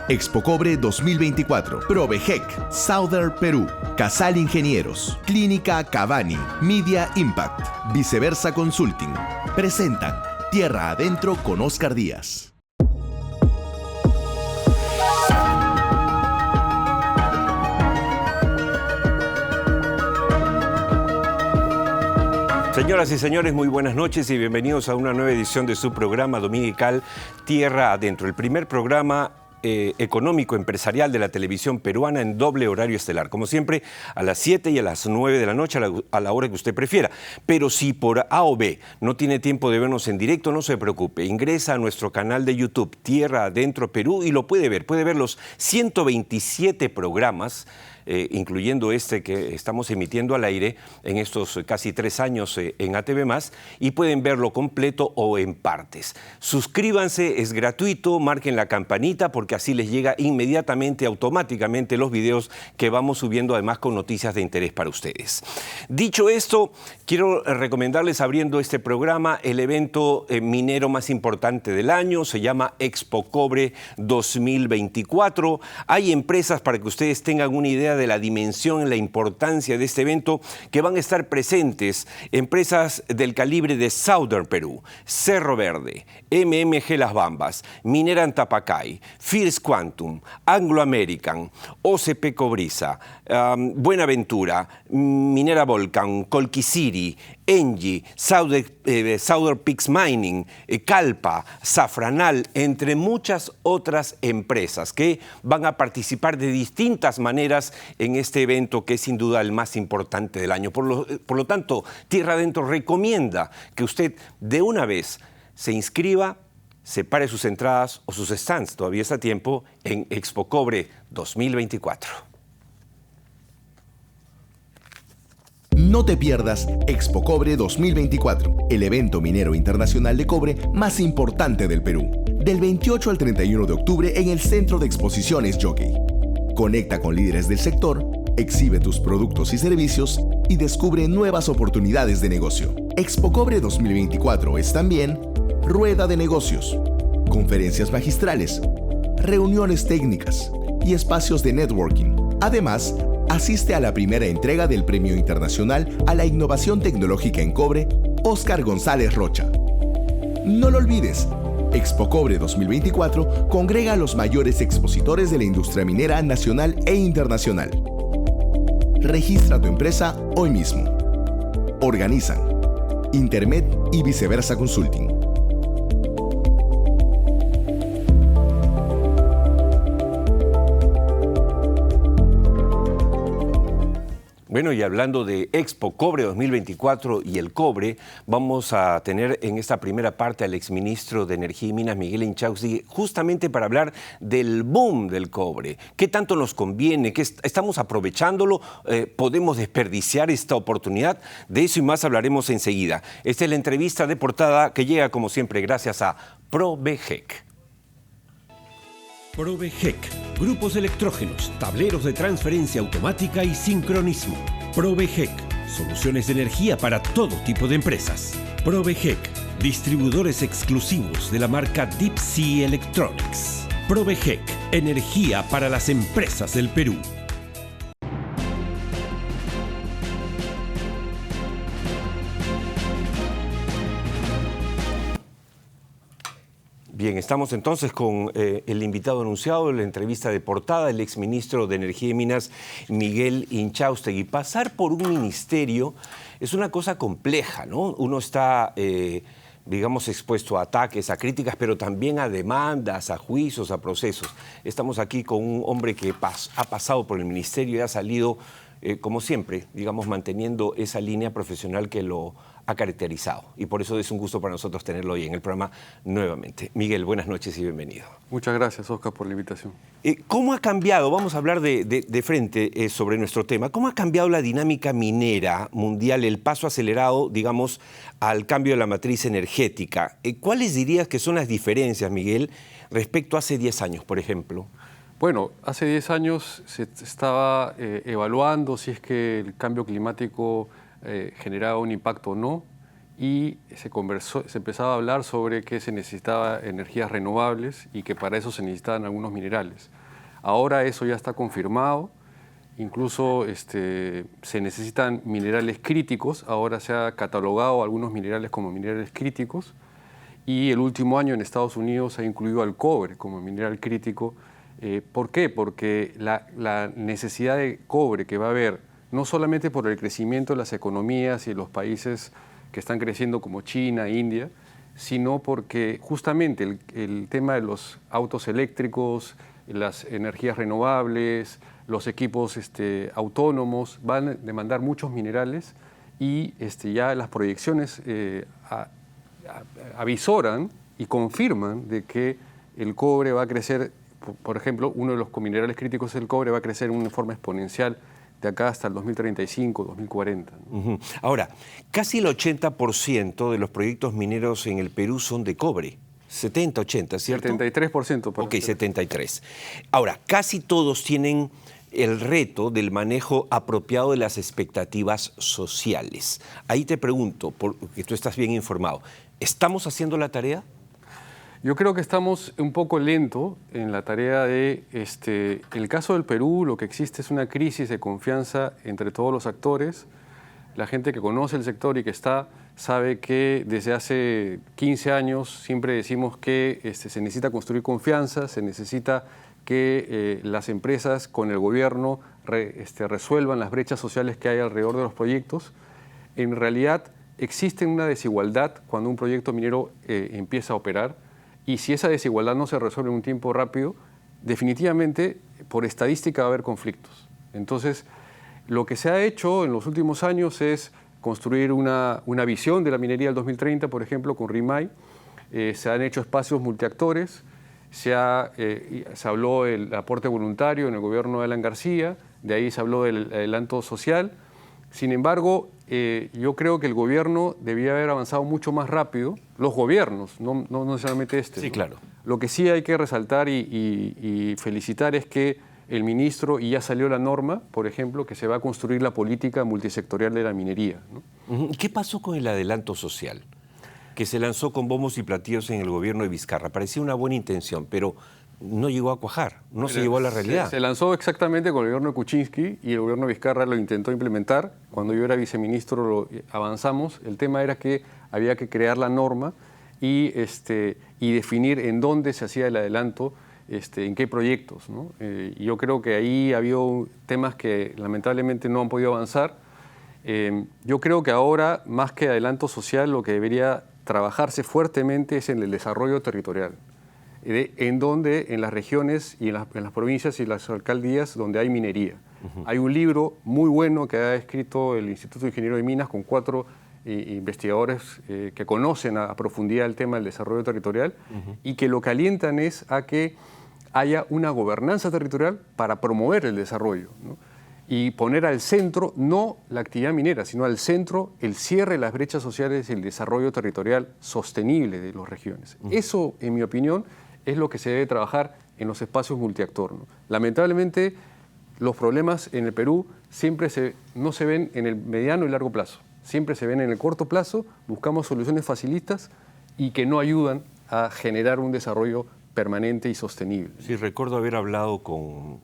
Expo Cobre 2024, Provejec, Southern Perú, Casal Ingenieros, Clínica Cavani, Media Impact, Viceversa Consulting. Presentan Tierra Adentro con Oscar Díaz. Señoras y señores, muy buenas noches y bienvenidos a una nueva edición de su programa dominical Tierra Adentro, el primer programa económico empresarial de la televisión peruana en doble horario estelar, como siempre a las 7 y a las 9 de la noche a la hora que usted prefiera. Pero si por A o B no tiene tiempo de vernos en directo, no se preocupe, ingresa a nuestro canal de YouTube Tierra Adentro Perú y lo puede ver los 127 programas, incluyendo este que estamos emitiendo al aire en estos casi 3 años en ATV+, y pueden verlo completo o en partes. Suscríbanse, es gratuito, marquen la campanita porque así les llega inmediatamente, automáticamente los videos que vamos subiendo, además con noticias de interés para ustedes. Dicho esto, quiero recomendarles, abriendo este programa, el evento minero más importante del año. Se llama Expo Cobre 2024. Hay empresas, para que ustedes tengan una idea de la dimensión y la importancia de este evento, que van a estar presentes empresas del calibre de Southern Perú, Cerro Verde, MMG Las Bambas, Minera Antapacay, First Quantum, Anglo American, OCP Cobriza, Buenaventura, Minera Volcan, Colquisiri, Engie, Southern Peaks Mining, Calpa, Safranal, entre muchas otras empresas que van a participar de distintas maneras en este evento, que es sin duda el más importante del año. Por lo tanto, Tierra Adentro recomienda que usted de una vez se inscriba, separe sus entradas o sus stands, todavía está a tiempo, en Expo Cobre 2024. No te pierdas Expo Cobre 2024, el evento minero internacional de cobre más importante del Perú. Del 28 al 31 de octubre en el Centro de Exposiciones Jockey. Conecta con líderes del sector, exhibe tus productos y servicios y descubre nuevas oportunidades de negocio. Expo Cobre 2024 es también rueda de negocios, conferencias magistrales, reuniones técnicas y espacios de networking. Además, asiste a la primera entrega del Premio Internacional a la Innovación Tecnológica en Cobre, Óscar González Rocha. No lo olvides, Expo Cobre 2024 congrega a los mayores expositores de la industria minera nacional e internacional. Registra tu empresa hoy mismo. Organizan Intermed y Viceversa Consulting. Bueno, y hablando de Expo Cobre 2024 y el cobre, vamos a tener en esta primera parte al exministro de Energía y Minas, Miguel Inchausti, justamente para hablar del boom del cobre. ¿Qué tanto nos conviene? ¿Qué estamos aprovechándolo? ¿Podemos desperdiciar esta oportunidad? De eso y más hablaremos enseguida. Esta es la entrevista de portada que llega, como siempre, gracias a Provejec. Provejec, grupos electrógenos, tableros de transferencia automática y sincronismo. Provejec, soluciones de energía para todo tipo de empresas. Provejec, distribuidores exclusivos de la marca Deep Sea Electronics. Provejec, energía para las empresas del Perú. Bien, estamos entonces con el invitado anunciado en la entrevista de portada, el exministro de Energía y Minas, Miguel Inchausti. Pasar por un ministerio es una cosa compleja, ¿no? Uno está, digamos, expuesto a ataques, a críticas, pero también a demandas, a juicios, a procesos. Estamos aquí con un hombre que ha pasado por el ministerio y ha salido, como siempre, digamos, manteniendo esa línea profesional que lo ha caracterizado, y por eso es un gusto para nosotros tenerlo hoy en el programa nuevamente. Miguel, buenas noches y bienvenido. Muchas gracias, Oscar, por la invitación. ¿Cómo ha cambiado, vamos a hablar de frente sobre nuestro tema, cómo ha cambiado la dinámica minera mundial, el paso acelerado, digamos, al cambio de la matriz energética? ¿Cuáles dirías que son las diferencias, Miguel, respecto a hace 10 años, por ejemplo? Bueno, hace 10 años se estaba evaluando si es que el cambio climático generaba un impacto o no, y se empezaba a hablar sobre que se necesitaba energías renovables y que para eso se necesitaban algunos minerales. Ahora eso ya está confirmado, incluso se necesitan minerales críticos, ahora se ha catalogado algunos minerales como minerales críticos, y el último año en Estados Unidos se ha incluido al cobre como mineral crítico. ¿Por qué? Porque la necesidad de cobre que va a haber, no solamente por el crecimiento de las economías y de los países que están creciendo como China, India, sino porque justamente el tema de los autos eléctricos, las energías renovables, los equipos autónomos van a demandar muchos minerales y ya las proyecciones avisoran y confirman de que el cobre va a crecer. Por ejemplo, uno de los minerales críticos del cobre va a crecer en una forma exponencial de acá hasta el 2035, 2040. ¿no? Ahora, casi el 80% de los proyectos mineros en el Perú son de cobre. 70, 80, ¿cierto? 73%. Ok, 73. Ahora, casi todos tienen el reto del manejo apropiado de las expectativas sociales. Ahí te pregunto, porque tú estás bien informado, ¿estamos haciendo la tarea? Yo creo que estamos un poco lento en la tarea de, en el caso del Perú, lo que existe es una crisis de confianza entre todos los actores. La gente que conoce el sector y que está, sabe que desde hace 15 años siempre decimos que se necesita construir confianza, se necesita que las empresas con el gobierno resuelvan las brechas sociales que hay alrededor de los proyectos. En realidad existe una desigualdad cuando un proyecto minero empieza a operar. Y si esa desigualdad no se resuelve en un tiempo rápido, definitivamente, por estadística, va a haber conflictos. Entonces, lo que se ha hecho en los últimos años es construir una visión de la minería del 2030, por ejemplo, con RIMAI. Se han hecho espacios multiactores, se habló del aporte voluntario en el gobierno de Alan García, de ahí se habló del adelanto social. Sin embargo, yo creo que el gobierno debía haber avanzado mucho más rápido, los gobiernos, no necesariamente Sí, ¿no? claro. Lo que sí hay que resaltar y felicitar es que el ministro, y ya salió la norma, por ejemplo, que se va a construir la política multisectorial de la minería, ¿no? ¿Qué pasó con el adelanto social? Que se lanzó con bombos y platillos en el gobierno de Vizcarra. Parecía una buena intención, pero no llegó a cuajar, no se llegó a la realidad. Se lanzó exactamente con el gobierno de Kuczynski y el gobierno de Vizcarra lo intentó implementar. Cuando yo era viceministro avanzamos. El tema era que había que crear la norma y definir en dónde se hacía el adelanto, en qué proyectos, ¿no? Yo creo que ahí había temas que lamentablemente no han podido avanzar. Yo creo que ahora, más que adelanto social, lo que debería trabajarse fuertemente es en el desarrollo territorial. En las regiones y en las provincias y las alcaldías donde hay minería. Hay un libro muy bueno que ha escrito el Instituto de Ingeniero de Minas con 4 investigadores que conocen a profundidad el tema del desarrollo territorial y que lo que alientan es a que haya una gobernanza territorial para promover el desarrollo, ¿no? Y poner al centro no la actividad minera, sino al centro el cierre de las brechas sociales y el desarrollo territorial sostenible de las regiones. Eso, en mi opinión, es lo que se debe trabajar en los espacios multiactor, ¿no? Lamentablemente, los problemas en el Perú siempre no se ven en el mediano y largo plazo, siempre se ven en el corto plazo, buscamos soluciones facilistas y que no ayudan a generar un desarrollo permanente y sostenible. Sí, recuerdo haber hablado con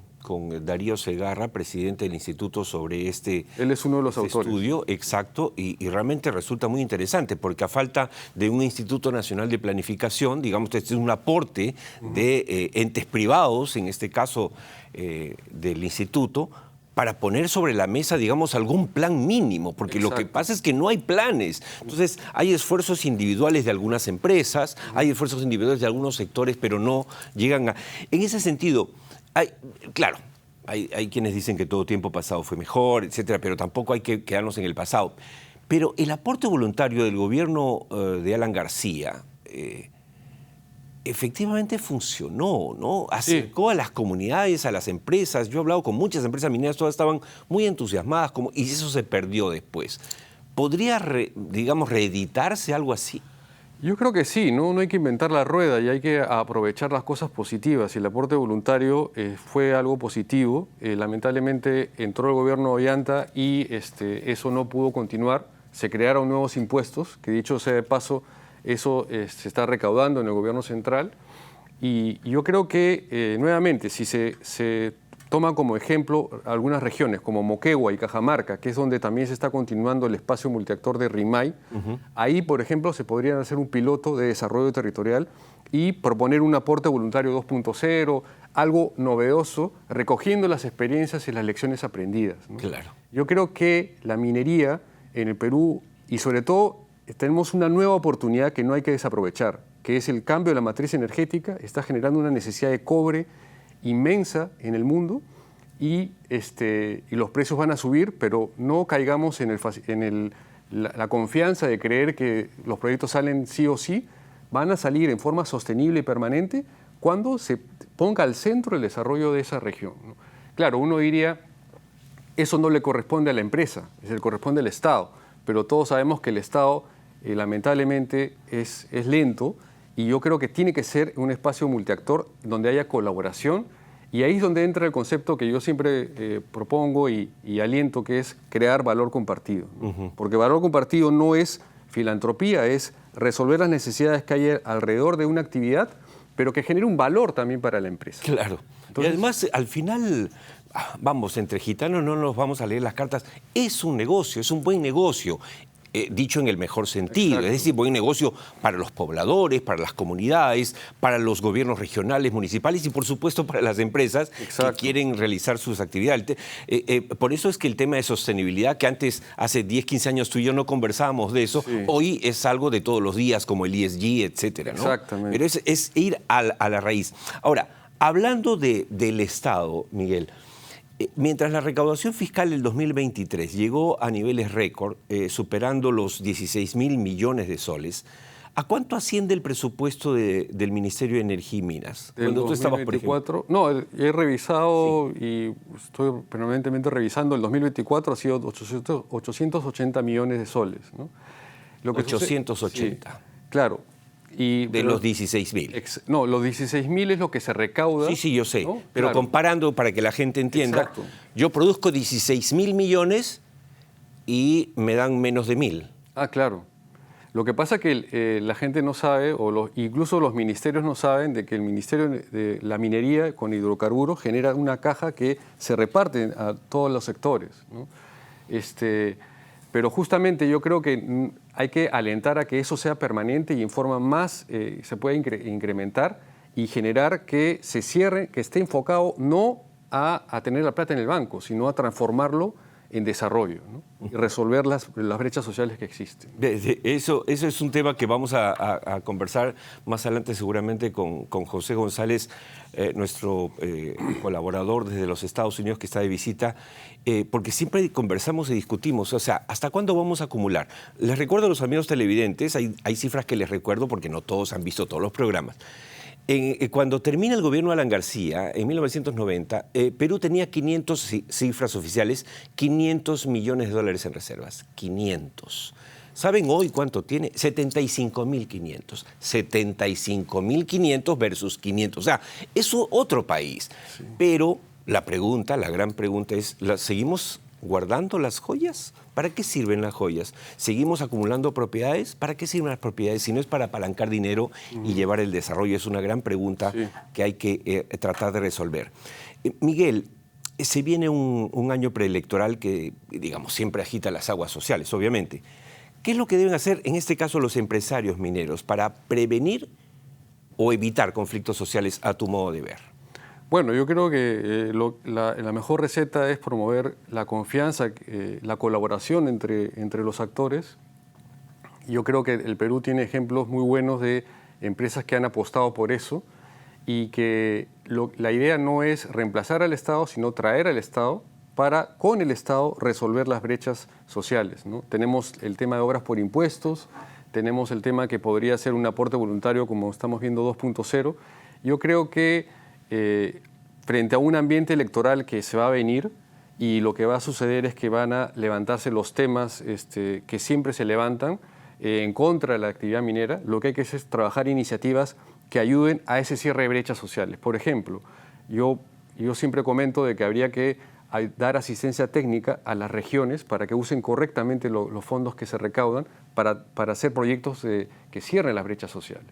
Darío Segarra, presidente del instituto, sobre Él es uno de los autores. Estudio, exacto, y realmente resulta muy interesante, porque a falta de un Instituto Nacional de Planificación, digamos que este es un aporte de entes privados, en este caso del instituto, para poner sobre la mesa, digamos, algún plan mínimo, porque Exacto. Lo que pasa es que no hay planes. Entonces, hay esfuerzos individuales de algunas empresas, hay esfuerzos individuales de algunos sectores, pero no llegan a... En ese sentido, claro, hay quienes dicen que todo tiempo pasado fue mejor, etcétera, pero tampoco hay que quedarnos en el pasado. Pero el aporte voluntario del gobierno de Alan García efectivamente funcionó, ¿no? Acercó a las comunidades, a las empresas. Yo he hablado con muchas empresas mineras, todas estaban muy entusiasmadas, y eso se perdió después. ¿Podría, digamos, reeditarse algo así? Yo creo que sí, ¿no? No hay que inventar la rueda y hay que aprovechar las cosas positivas. Y el aporte voluntario fue algo positivo. Lamentablemente entró el gobierno de Ollanta y eso no pudo continuar. se crearon nuevos impuestos, que dicho sea de paso, eso se está recaudando en el gobierno central. Y yo creo que, nuevamente, si se toma como ejemplo algunas regiones como Moquegua y Cajamarca, que es donde también se está continuando el espacio multiactor de RIMAI, ahí, por ejemplo, se podría hacer un piloto de desarrollo territorial y proponer un aporte voluntario 2.0, algo novedoso, recogiendo las experiencias y las lecciones aprendidas, ¿no? Claro. Yo creo que la minería en el Perú, y sobre todo tenemos una nueva oportunidad que no hay que desaprovechar, que es el cambio de la matriz energética, está generando una necesidad de cobre inmensa en el mundo y los precios van a subir, pero no caigamos en la confianza de creer que los proyectos salen sí o sí, van a salir en forma sostenible y permanente cuando se ponga al centro el desarrollo de esa región, ¿no? Claro, uno diría, eso no le corresponde a la empresa, le corresponde al Estado, pero todos sabemos que el Estado lamentablemente es lento. Y yo creo que tiene que ser un espacio multiactor donde haya colaboración, y ahí es donde entra el concepto que yo siempre propongo y aliento, que es crear valor compartido, ¿no? Porque valor compartido no es filantropía, es resolver las necesidades que hay alrededor de una actividad, pero que genere un valor también para la empresa. Claro. Entonces, y además, al final, vamos, entre gitanos no nos vamos a leer las cartas, es un negocio, es un buen negocio. Dicho en el mejor sentido, Exacto. es decir, buen negocio para los pobladores, para las comunidades, para los gobiernos regionales, municipales y por supuesto para las empresas Exacto. que quieren realizar sus actividades. Por eso es que el tema de sostenibilidad, que antes, hace 10, 15 años tú y yo no conversábamos de eso, Sí. hoy es algo de todos los días, como el ESG, etcétera, ¿no? Exactamente. Pero es ir a la raíz. Ahora, hablando del Estado, Miguel, mientras la recaudación fiscal del 2023 llegó a niveles récord, superando los 16.000 millones de soles, ¿a cuánto asciende el presupuesto del Ministerio de Energía y Minas? Del Cuando tú estabas, por ejemplo. 2024, no, he revisado y estoy permanentemente revisando, el 2024 ha sido 880 millones de soles, ¿no? Lo que 880. sí, claro. De los 16.000. No, los 16.000 es lo que se recauda. Sí, yo sé. ¿no? Pero Claro. comparando, para que la gente entienda, Exacto. yo produzco 16.000 millones y me dan menos de 1.000. Ah, claro. Lo que pasa es que la gente no sabe, incluso los ministerios no saben, de que el Ministerio de la Minería con hidrocarburos genera una caja que se reparte a todos los sectores, ¿no? Pero justamente yo creo que hay que alentar a que eso sea permanente y en forma más se pueda incrementar y generar que se cierre, que esté enfocado no a tener la plata en el banco, sino a transformarlo en desarrollo, ¿no? Y resolver las brechas sociales que existen. Eso es un tema que vamos a conversar más adelante seguramente con José González, nuestro colaborador desde los Estados Unidos que está de visita, porque siempre conversamos y discutimos, o sea, ¿hasta cuándo vamos a acumular? Les recuerdo a los amigos televidentes, hay cifras que les recuerdo porque no todos han visto todos los programas. Cuando termina el gobierno de Alan García, en 1990, Perú tenía 500 cifras oficiales, 500 millones de dólares en reservas. 500. ¿Saben hoy cuánto tiene? 75.500. 75.500 versus 500. O sea, es otro país. Sí. Pero la gran pregunta es, ¿seguimos guardando las joyas? ¿Para qué sirven las joyas? ¿Seguimos acumulando propiedades? ¿Para qué sirven las propiedades? Si no es para apalancar dinero y llevar el desarrollo. Es una gran pregunta que hay que tratar de resolver. Miguel, se viene un año preelectoral que, digamos, siempre agita las aguas sociales, obviamente. ¿Qué es lo que deben hacer, en este caso, los empresarios mineros para prevenir o evitar conflictos sociales a tu modo de ver? Bueno, yo creo que la mejor receta es promover la confianza, la colaboración entre los actores. Yo creo que el Perú tiene ejemplos muy buenos de empresas que han apostado por eso y que la idea no es reemplazar al Estado, sino traer al Estado para, con el Estado, resolver las brechas sociales, ¿no? Tenemos el tema de obras por impuestos, tenemos el tema que podría ser un aporte voluntario, como estamos viendo, 2.0. Yo creo que frente a un ambiente electoral que se va a venir y lo que va a suceder es que van a levantarse los temas que siempre se levantan en contra de la actividad minera, lo que hay que hacer es trabajar iniciativas que ayuden a ese cierre de brechas sociales. Por ejemplo, yo siempre comento de que habría que dar asistencia técnica a las regiones para que usen correctamente los fondos que se recaudan para hacer proyectos que cierren las brechas sociales.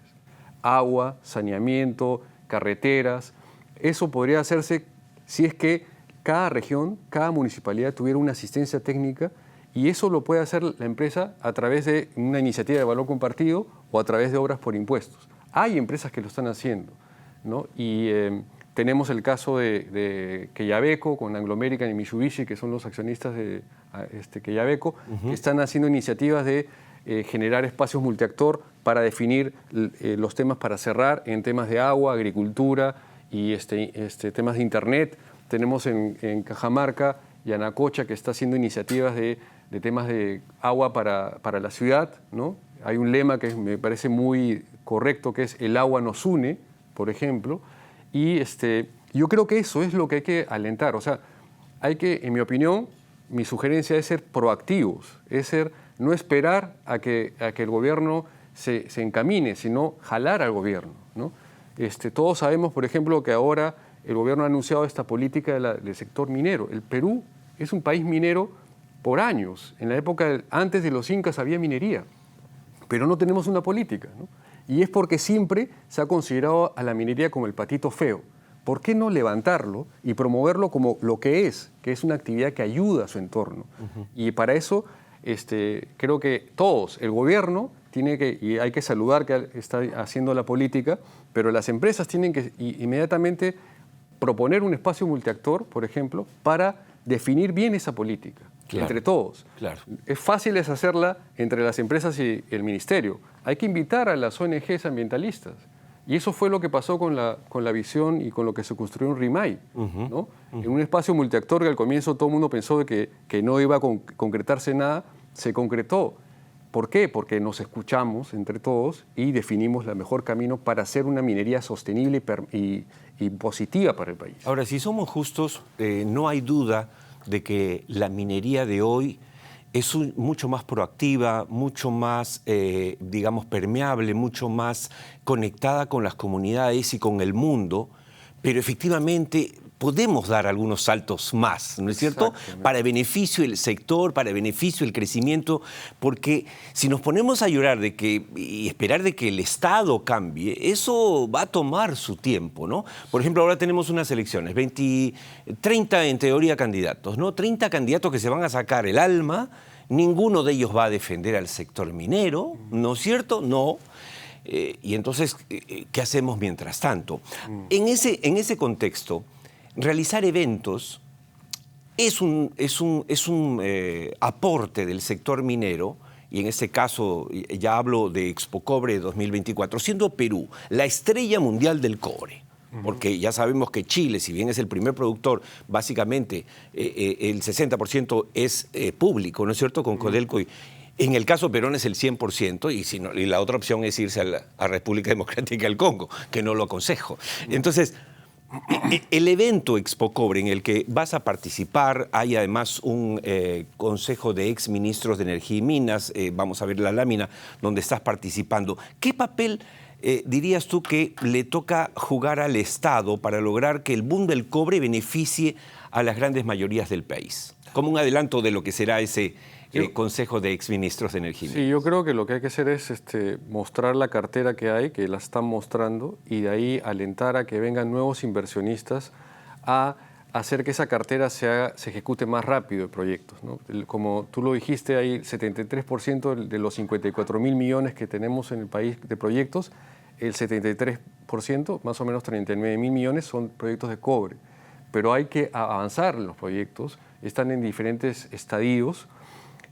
Agua, saneamiento, carreteras. Eso podría hacerse si es que cada región, cada municipalidad tuviera una asistencia técnica, y eso lo puede hacer la empresa a través de una iniciativa de valor compartido o a través de obras por impuestos. Hay empresas que lo están haciendo, ¿no? Y tenemos el caso de Quellaveco con Anglo American y Mitsubishi, que son los accionistas de Quellaveco, que están haciendo iniciativas de generar espacios multiactor para definir los temas para cerrar en temas de agua, agricultura y temas de internet. Tenemos en Cajamarca Yanacocha, que está haciendo iniciativas de temas de agua para la ciudad, ¿no? Hay un lema que me parece muy correcto, que es el agua nos une, por ejemplo, y yo creo que eso es lo que hay que alentar. O sea, hay que, en mi opinión, mi sugerencia es ser proactivos, no esperar a que el gobierno se encamine, sino jalar al gobierno, ¿no? Todos sabemos, por ejemplo, que ahora el gobierno ha anunciado esta política del sector minero. El Perú es un país minero por años. En la época antes de los incas había minería, pero no tenemos una política, ¿no? Y es porque siempre se ha considerado a la minería como el patito feo. ¿Por qué no levantarlo y promoverlo como lo que es una actividad que ayuda a su entorno? Y para eso creo que todos, el gobierno y hay que saludar que está haciendo la política, pero las empresas tienen que inmediatamente proponer un espacio multiactor, por ejemplo, para definir bien esa política, entre todos. Claro. Es fácil hacerla entre las empresas y el ministerio. Hay que invitar a las ONGs ambientalistas. Y eso fue lo que pasó con la visión y con lo que se construyó en Rimay, ¿no? En un espacio multiactor que al comienzo todo el mundo pensó que no iba a concretarse nada, se concretó. ¿Por qué? Porque nos escuchamos entre todos y definimos el mejor camino para hacer una minería sostenible y positiva para el país. Ahora, si somos justos, no hay duda de que la minería de hoy es mucho más proactiva, mucho más, digamos, permeable, mucho más conectada con las comunidades y con el mundo, pero efectivamente podemos dar algunos saltos más, ¿no es cierto? Para beneficio del sector, para beneficio del crecimiento, porque si nos ponemos a llorar y esperar de que el Estado cambie, eso va a tomar su tiempo, ¿no? Por ejemplo, ahora tenemos unas elecciones, 30 en teoría candidatos, ¿no? 30 candidatos que se van a sacar el alma, ninguno de ellos va a defender al sector minero, ¿no es cierto? No. Y entonces, ¿qué hacemos mientras tanto? En ese contexto, realizar eventos es un aporte del sector minero, y en este caso ya hablo de Expo Cobre 2024, siendo Perú la estrella mundial del cobre, porque ya sabemos que Chile, si bien es el primer productor, básicamente el 60% es público, ¿no es cierto?, con Codelco. En el caso peruano es el 100%, y la otra opción es irse a República Democrática del Congo, que no lo aconsejo. Entonces, el evento Expo Cobre en el que vas a participar, hay además un consejo de exministros de Energía y Minas, vamos a ver la lámina donde estás participando. ¿Qué papel dirías tú que le toca jugar al Estado para lograr que el boom del cobre beneficie a las grandes mayorías del país? Como un adelanto de lo que será ese Consejo de Exministros de Energía y Minas. Sí, yo creo que lo que hay que hacer es mostrar la cartera que hay, que la están mostrando, y de ahí alentar a que vengan nuevos inversionistas a hacer que esa cartera se ejecute más rápido de proyectos, ¿no? Como tú lo dijiste, hay 73% de los 54.000 millones que tenemos en el país de proyectos, el 73%, más o menos 39.000 millones, son proyectos de cobre. Pero hay que avanzar en los proyectos, están en diferentes estadios.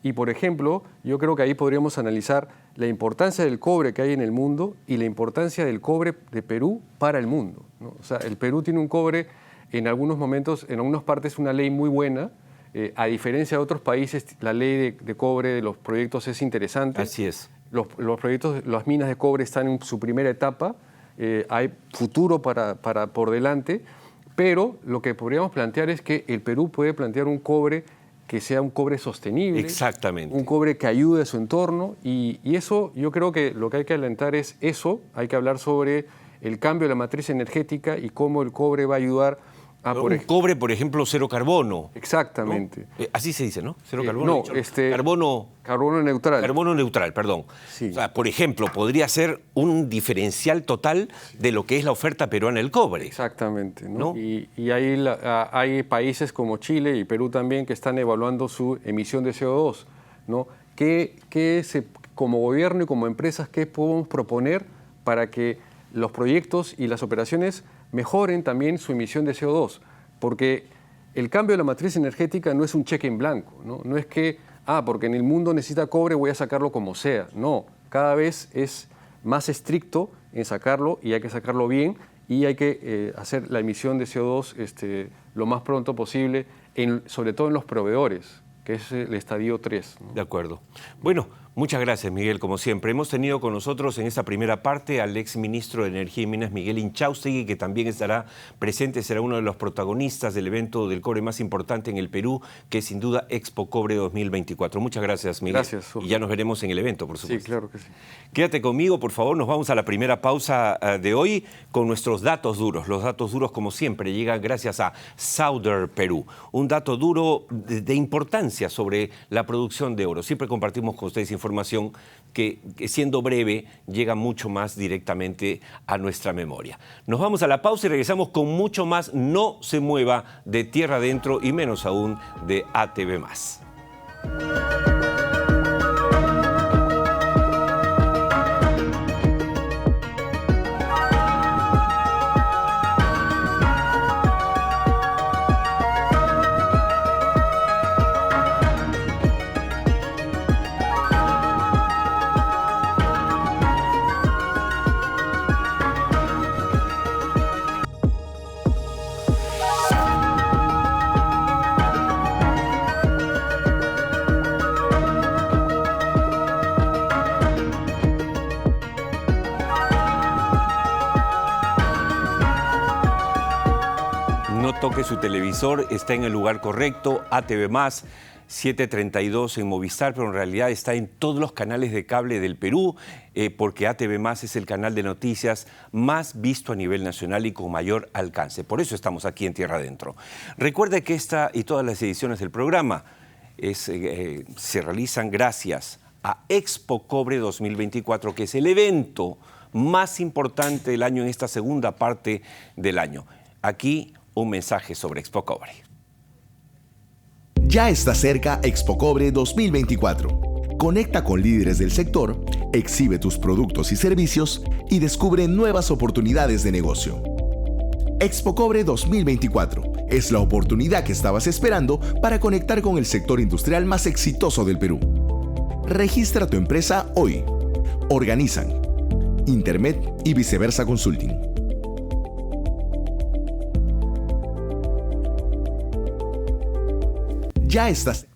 Y, por ejemplo, yo creo que ahí podríamos analizar la importancia del cobre que hay en el mundo y la importancia del cobre de Perú para el mundo, ¿no? O sea, el Perú tiene un cobre, en algunos momentos, en algunas partes, una ley muy buena. A diferencia de otros países, la ley de cobre de los proyectos es interesante. Así es. Los proyectos, las minas de cobre están en su primera etapa. Hay futuro por delante. Pero lo que podríamos plantear es que el Perú puede plantear un cobre que sea un cobre sostenible. Exactamente. Un cobre que ayude a su entorno. Y eso, yo creo que lo que hay que alentar es eso. Hay que hablar sobre el cambio de la matriz energética y cómo el cobre va a ayudar Un cobre, por ejemplo, cero carbono. Exactamente. ¿No? Así se dice, ¿no? Cero carbono. Carbono neutral. Carbono neutral, perdón. Sí. O sea, por ejemplo, podría ser un diferencial total de lo que es la oferta peruana del cobre. Exactamente. ¿No? Y hay países como Chile y Perú también que están evaluando su emisión de CO2, ¿no? Como gobierno y como empresas, ¿qué podemos proponer para que los proyectos y las operaciones mejoren también su emisión de CO2? Porque el cambio de la matriz energética no es un cheque en blanco, ¿no? No es que, porque en el mundo necesita cobre, voy a sacarlo como sea. No, cada vez es más estricto en sacarlo y hay que sacarlo bien y hay que hacer la emisión de CO2 lo más pronto posible, sobre todo en los proveedores, que es el estadio 3, ¿no? De acuerdo. Bueno, muchas gracias, Miguel, como siempre. Hemos tenido con nosotros en esta primera parte al exministro de Energía y Minas, Miguel Inchaustegui, que también estará presente, será uno de los protagonistas del evento del cobre más importante en el Perú, que es sin duda Expo Cobre 2024. Muchas gracias, Miguel. Gracias. Y ya nos veremos en el evento, por supuesto. Sí, claro que sí. Quédate conmigo, por favor. Nos vamos a la primera pausa de hoy con nuestros datos duros. Los datos duros, como siempre, llegan gracias a Southern Perú. Un dato duro de importancia sobre la producción de oro. Siempre compartimos con ustedes información que, siendo breve, llega mucho más directamente a nuestra memoria. Nos vamos a la pausa y regresamos con mucho más. No se mueva de tierra adentro y menos aún de ATV+. Toque su televisor, está en el lugar correcto, ATV+, 732 en Movistar, pero en realidad está en todos los canales de cable del Perú, porque ATV+ es el canal de noticias más visto a nivel nacional y con mayor alcance. Por eso estamos aquí en Tierra Adentro. Recuerde que esta y todas las ediciones del programa se realizan gracias a Expo Cobre 2024, que es el evento más importante del año en esta segunda parte del año. Aquí un mensaje sobre Expo Cobre. Ya está cerca Expo Cobre 2024. Conecta con líderes del sector, exhibe tus productos y servicios y descubre nuevas oportunidades de negocio. Expo Cobre 2024 es la oportunidad que estabas esperando para conectar con el sector industrial más exitoso del Perú. Registra tu empresa hoy. Organizan Intermet y Viceversa Consulting. Ya estás.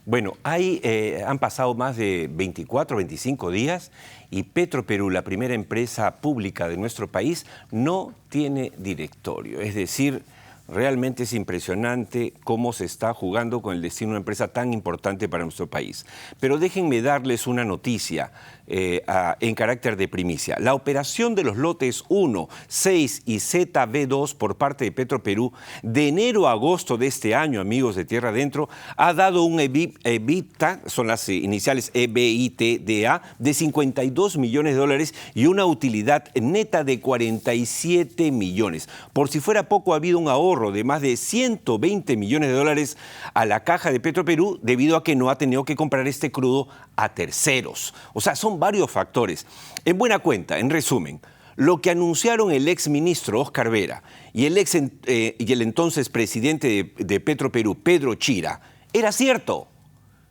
Bueno, han pasado más de 24, 25 días y Petroperú, la primera empresa pública de nuestro país, no tiene directorio. Es decir, realmente es impresionante cómo se está jugando con el destino de una empresa tan importante para nuestro país. Pero déjenme darles una noticia en carácter de primicia. La operación de los lotes 1, 6 y ZB2 por parte de Petroperú de enero a agosto de este año, amigos de Tierra Adentro, ha dado un EBITDA, son las iniciales EBITDA, de $52 millones y una utilidad neta de 47 millones. Por si fuera poco, ha habido un ahorro de más de 120 millones de dólares a la caja de Petroperú debido a que no ha tenido que comprar este crudo a terceros. O sea, son varios factores. En buena cuenta, en resumen, lo que anunciaron el exministro Óscar Vera y el entonces presidente de Petroperú, Pedro Chira, era cierto.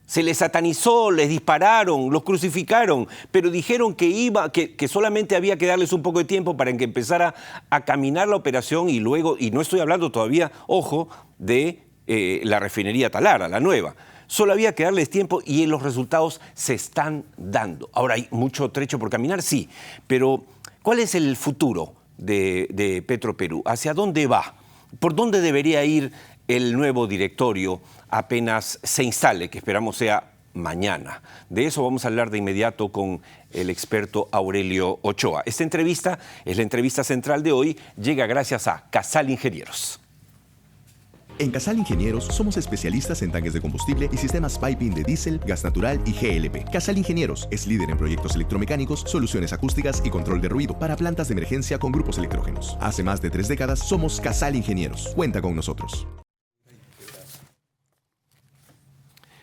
Se les satanizó, les dispararon, los crucificaron, pero dijeron que solamente había que darles un poco de tiempo para que empezara a caminar la operación y luego, y no estoy hablando todavía, ojo, de la refinería Talara, la nueva. Solo había que darles tiempo y los resultados se están dando. Ahora, hay mucho trecho por caminar, sí, pero ¿cuál es el futuro de Petroperú? ¿Hacia dónde va? ¿Por dónde debería ir el nuevo directorio apenas se instale, que esperamos sea mañana? De eso vamos a hablar de inmediato con el experto Aurelio Ochoa. Esta entrevista es la entrevista central de hoy, llega gracias a Casal Ingenieros. En Casal Ingenieros somos especialistas en tanques de combustible y sistemas piping de diésel, gas natural y GLP. Casal Ingenieros es líder en proyectos electromecánicos, soluciones acústicas y control de ruido para plantas de emergencia con grupos electrógenos. Hace más de 3 décadas somos Casal Ingenieros. Cuenta con nosotros.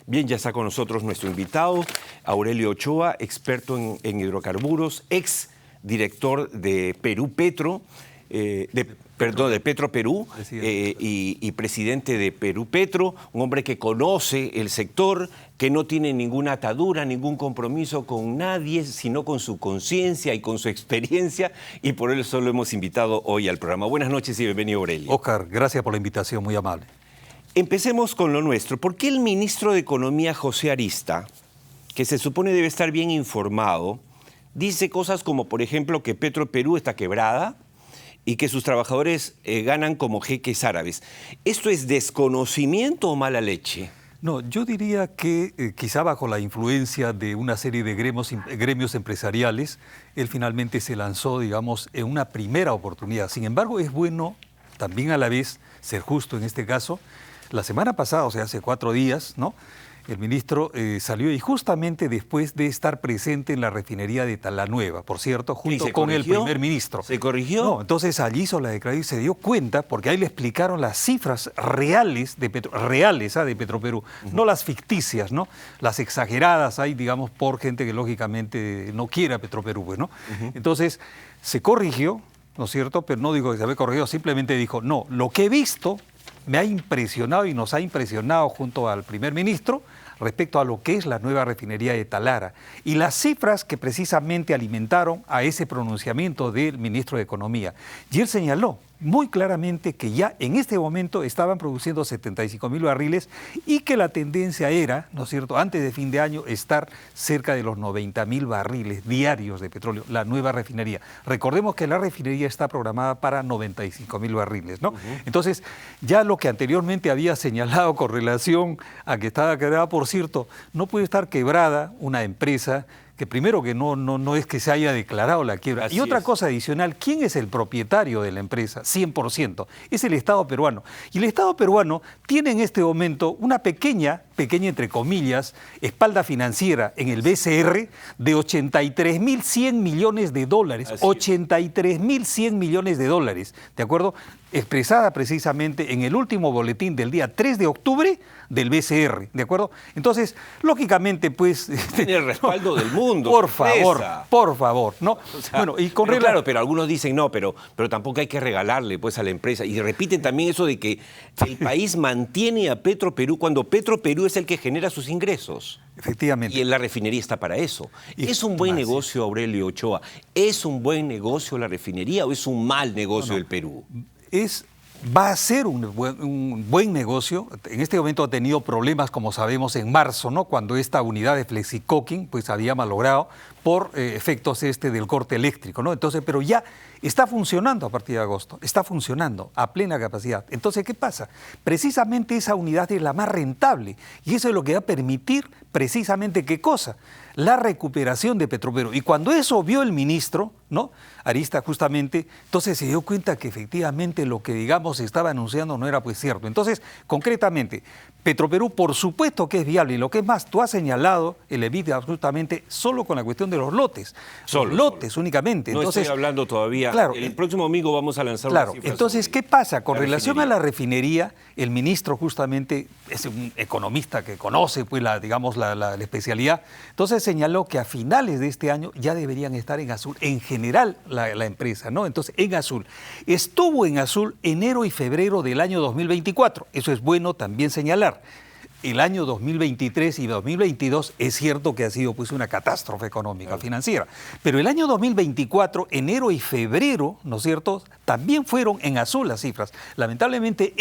Bien, ya está con nosotros nuestro invitado, Aurelio Ochoa, experto en hidrocarburos, ex director de Perú Petro, de Petro Perú y presidente de Perú Petro, un hombre que conoce el sector, que no tiene ninguna atadura, ningún compromiso con nadie, sino con su conciencia y con su experiencia, y por eso lo hemos invitado hoy al programa. Buenas noches y bienvenido, Aurelio. Oscar, gracias por la invitación, muy amable. Empecemos con lo nuestro. ¿Por qué el ministro de Economía, José Arista, que se supone debe estar bien informado, dice cosas como, por ejemplo, que Petro Perú está quebrada y que sus trabajadores ganan como jeques árabes? ¿Esto es desconocimiento o mala leche? No, yo diría que quizá bajo la influencia de una serie de gremios empresariales, él finalmente se lanzó, digamos, en una primera oportunidad. Sin embargo, es bueno también a la vez ser justo en este caso. La semana pasada, o sea, hace 4 días, ¿no?, el ministro salió y justamente después de estar presente en la refinería de Talanueva, por cierto, junto con el primer ministro. ¿Se corrigió? No, entonces allí hizo la declaración y se dio cuenta, porque ahí le explicaron las cifras reales de Petro Perú, no las ficticias, ¿no? Las exageradas hay, digamos, por gente que lógicamente no quiere a Petro Perú, pues, ¿no? Entonces se corrigió, ¿no es cierto? Pero no digo que se había corregido, simplemente dijo, no, lo que he visto me ha impresionado y nos ha impresionado junto al primer ministro respecto a lo que es la nueva refinería de Talara y las cifras que precisamente alimentaron a ese pronunciamiento del ministro de Economía. Y él señaló muy claramente que ya en este momento estaban produciendo 75.000 barriles y que la tendencia era, ¿no es cierto?, antes de fin de año estar cerca de los 90.000 barriles diarios de petróleo, la nueva refinería. Recordemos que la refinería está programada para 95.000 barriles, ¿no? Entonces, ya lo que anteriormente había señalado con relación a que estaba quebrada, por cierto, no puede estar quebrada una empresa que primero que no es que se haya declarado la quiebra. Así y otra es. cosa adicional, ¿quién es el propietario de la empresa? 100%. Es el Estado peruano. Y el Estado peruano tiene en este momento una pequeña entre comillas, espalda financiera en el BCR de 83.100 millones de dólares. 83.100 millones de dólares, ¿de acuerdo? Expresada precisamente en el último boletín del día 3 de octubre del BCR, ¿de acuerdo? Entonces, lógicamente, pues... Tiene el respaldo del mundo. Por favor, ¿no? O sea, bueno, y claro, pero algunos dicen no, pero tampoco hay que regalarle pues a la empresa. Y repiten también eso de que el país mantiene a Petro Perú cuando Petro Perú es el que genera sus ingresos. Efectivamente. Y la refinería está para eso. ¿Es un buen negocio, Aurelio Ochoa? ¿Es un buen negocio la refinería o es un mal negocio del Perú? Va a ser un buen negocio. En este momento ha tenido problemas, como sabemos, en marzo, ¿no?, cuando esta unidad de Flexicoking pues había malogrado por efectos del corte eléctrico, ¿no? Entonces, pero ya está funcionando a partir de agosto, está funcionando a plena capacidad. Entonces, ¿qué pasa? Precisamente esa unidad es la más rentable y eso es lo que va a permitir precisamente, ¿qué cosa? La recuperación de Petroperú. Y cuando eso vio el ministro, ¿no?, Arista, justamente, entonces se dio cuenta que efectivamente lo que, digamos, se estaba anunciando no era pues cierto. Entonces, concretamente, Petroperú por supuesto que es viable y lo que es más, tú has señalado el EBITDA absolutamente solo con la cuestión de los lotes. Lotes únicamente. No entonces, estoy hablando todavía. Claro, el próximo domingo vamos a lanzar claro, unas cifras. Entonces, ¿qué pasa? Con relación a la refinería, el ministro justamente es un economista que conoce pues la especialidad. Entonces señaló que a finales de este año ya deberían estar en azul, en general la empresa, ¿no? Entonces, en azul. Estuvo en azul enero y febrero del año 2024. Eso es bueno también señalar. El año 2023 y 2022 es cierto que ha sido pues una catástrofe económica, financiera. Pero el año 2024, enero y febrero, ¿no es cierto?, también fueron en azul las cifras. Lamentablemente,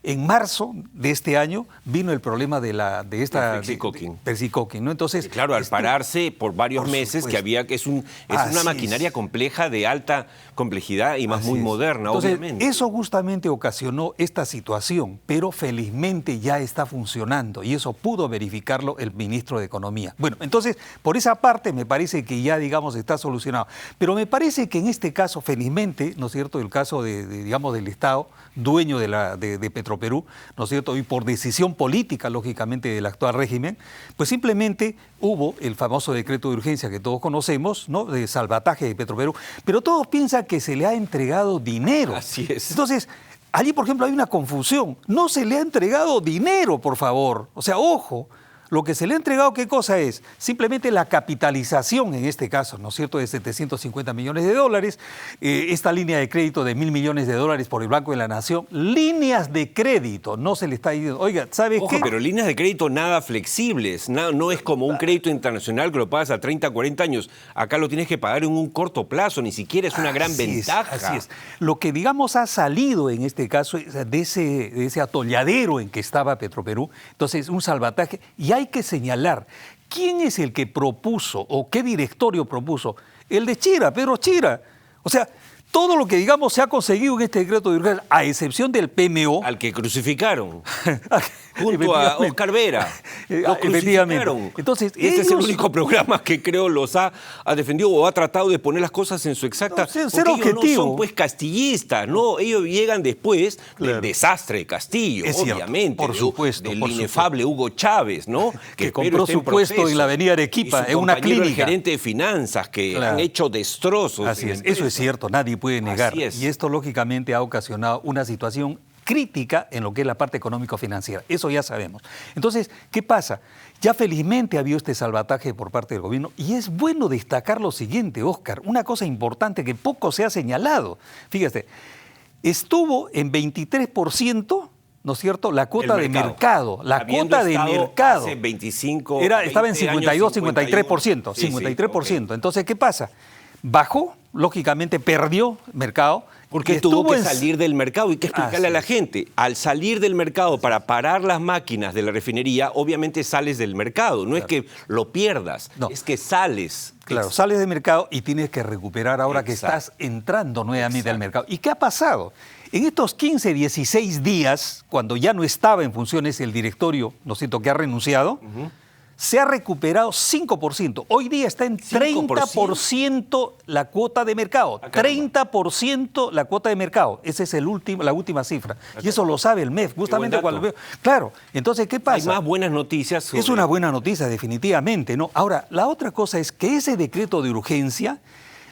en marzo de este año vino el problema de esta Flexicoking, ¿no? Entonces, claro, al pararse por varios meses, que había que es una maquinaria compleja de alta complejidad y más muy moderna, entonces, obviamente. Eso justamente ocasionó esta situación, pero felizmente ya está funcionando y eso pudo verificarlo el ministro de Economía. Bueno, entonces, por esa parte me parece que ya, digamos, está solucionado. Pero me parece que en este caso, felizmente, ¿no es cierto?, el caso del Estado, dueño de Petroperú, Petroperú, ¿no es cierto? Y por decisión política, lógicamente, del actual régimen, pues simplemente hubo el famoso decreto de urgencia que todos conocemos, ¿no? De salvataje de Petroperú, pero todos piensan que se le ha entregado dinero. Así es. Entonces, allí, por ejemplo, hay una confusión. No se le ha entregado dinero, por favor. O sea, ojo. Lo que se le ha entregado, ¿qué cosa es? Simplemente la capitalización, en este caso, ¿no es cierto?, de 750 millones de dólares, esta línea de crédito de $1.000 millones por el Banco de la Nación, líneas de crédito, no se le está diciendo, oiga, ¿sabes qué? Pero líneas de crédito nada flexibles, no es como un crédito internacional que lo pagas a 30, 40 años, acá lo tienes que pagar en un corto plazo, ni siquiera es una gran ventaja. Así es. Lo que, digamos, ha salido en este caso de ese atolladero en que estaba Petroperú, entonces un salvataje, y hay que señalar quién es el que propuso o qué directorio propuso. El de Chira, Pedro Chira. O sea, todo lo que, digamos, se ha conseguido en este decreto de urgencia, a excepción del PMO. Al que crucificaron, junto a Oscar Vera. Lo crucificaron. Entonces, este es el único programa que creo los ha defendido o ha tratado de poner las cosas en su exacta... ser porque objetivo. ellos no son, pues, castillistas, ¿no? Ellos llegan después del desastre de Castillo, es cierto, obviamente. por supuesto. Del por inefable supuesto. Hugo Chávez, ¿no? Que compró su puesto en la avenida Arequipa, en una clínica. El gerente de finanzas, que han hecho destrozos. Así es, eso es cierto, nadie puede negar. Y esto, lógicamente, ha ocasionado una situación crítica en lo que es la parte económico-financiera. Eso ya sabemos. Entonces, ¿qué pasa? Ya felizmente ha habido este salvataje por parte del gobierno y es bueno destacar lo siguiente, Óscar, una cosa importante que poco se ha señalado. Fíjate, estuvo en 23%, ¿no es cierto?, la cuota de mercado. La cuota de mercado. Hace 25, estaba en 52, 53%. 53%. Entonces, ¿qué pasa? Bajó, lógicamente perdió mercado. Porque tuvo que salir del mercado. Y hay que explicarle a la gente, al salir del mercado para parar las máquinas de la refinería, obviamente sales del mercado. No es que lo pierdas, es que sales. Claro, sales del mercado y tienes que recuperar ahora que estás entrando nuevamente al mercado. ¿Y qué ha pasado? En estos 15, 16 días, cuando ya no estaba en funciones el directorio, ¿no es cierto?, que ha renunciado, se ha recuperado 5%. Hoy día está en 30% la cuota de mercado. 30% la cuota de mercado. Esa es la última cifra. Y eso lo sabe el MEF, justamente cuando veo. Claro, entonces, ¿qué pasa? Hay más buenas noticias. Es una buena noticia, definitivamente, ¿no? Ahora, la otra cosa es que ese decreto de urgencia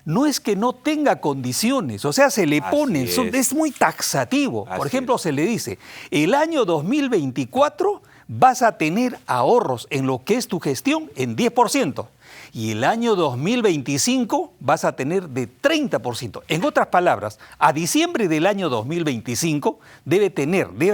no es que no tenga condiciones, o sea, se le pone, es muy taxativo. Por ejemplo, se le dice, el año 2024 vas a tener ahorros en lo que es tu gestión en 10%. Y el año 2025 vas a tener de 30%. En otras palabras, a diciembre del año 2025 debe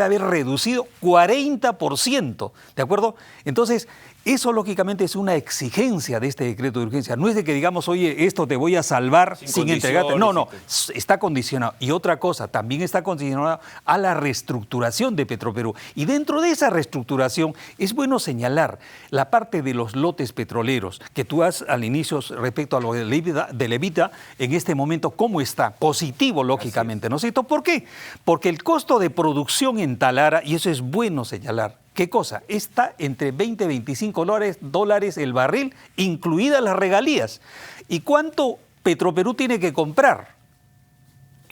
haber reducido 40%. ¿De acuerdo? Entonces, eso lógicamente es una exigencia de este decreto de urgencia. No es de que digamos, oye, esto te voy a salvar sin entregarte. No, está condicionado. Y otra cosa, también está condicionado a la reestructuración de Petroperú. Y dentro de esa reestructuración es bueno señalar la parte de los lotes petroleros, que tú has al inicio respecto a lo del EBITDA, en este momento, ¿cómo está? Positivo, lógicamente, ¿no es cierto? ¿Por qué? Porque el costo de producción en Talara, y eso es bueno señalar, ¿qué cosa? Está entre 20 y 25 dólares el barril, incluidas las regalías. ¿Y cuánto Petroperú tiene que comprar?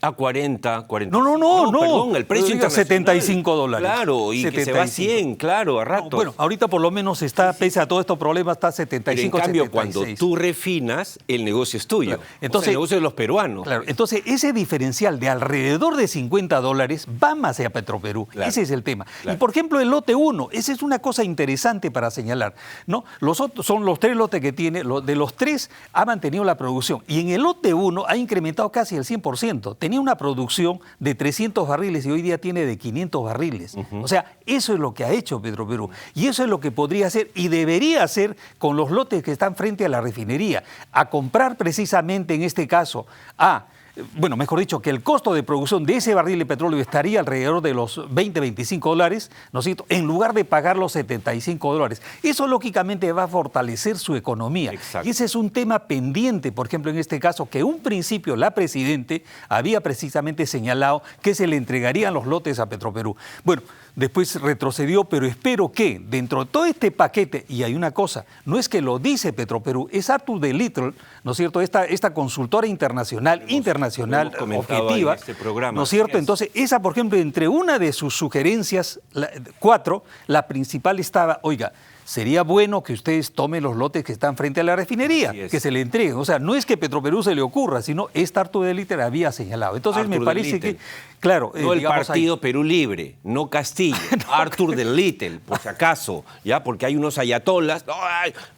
A 40, 40. No. Perdón, el precio internacional. $75. Claro, y 75. Que se va a 100, claro, a rato. Bueno, ahorita por lo menos está, pese a todos estos problemas, está 75, pero en cambio, 76. cuando tú refinas, el negocio es tuyo. Claro. Entonces, el negocio de los peruanos. Claro, entonces ese diferencial de alrededor de $50 va más hacia Petroperú. Claro. Ese es el tema. Claro. Y por ejemplo, el lote 1, esa es una cosa interesante para señalar, ¿no? Los otros son los 3 lotes que tiene, de los 3 ha mantenido la producción. Y en el lote 1 ha incrementado casi el 100%. Tenía una producción de 300 barriles y hoy día tiene de 500 barriles. O sea, eso es lo que ha hecho Petroperú. Y eso es lo que podría hacer y debería hacer con los lotes que están frente a la refinería. A comprar precisamente en este caso mejor dicho, que el costo de producción de ese barril de petróleo estaría alrededor de los 20, 25 dólares, ¿no es cierto?, en lugar de pagar los 75 dólares. Eso lógicamente va a fortalecer su economía. Exacto. Y ese es un tema pendiente, por ejemplo, en este caso, que un principio la Presidente había precisamente señalado que se le entregarían los lotes a Petroperú. Bueno, después retrocedió, pero espero que dentro de todo este paquete, y hay una cosa, no es que lo dice Petroperú, es Arthur de Little, ¿no es cierto?, esta consultora internacional, racional, Lo hemos comentado objetiva, en este programa. ¿no es cierto? Yes. Entonces, esa, por ejemplo, entre una de sus sugerencias, 4, la principal estaba, oiga, sería bueno que ustedes tomen los lotes que están frente a la refinería, que se le entreguen. O sea, no es que Petroperú se le ocurra, sino Arthur de Little había señalado. Entonces, Arthur me parece de Little. que, claro, No el digamos, partido Perú Libre, no Castillo, Arthur de Little, por si acaso, ¿ya? Porque hay unos ayatolas. No,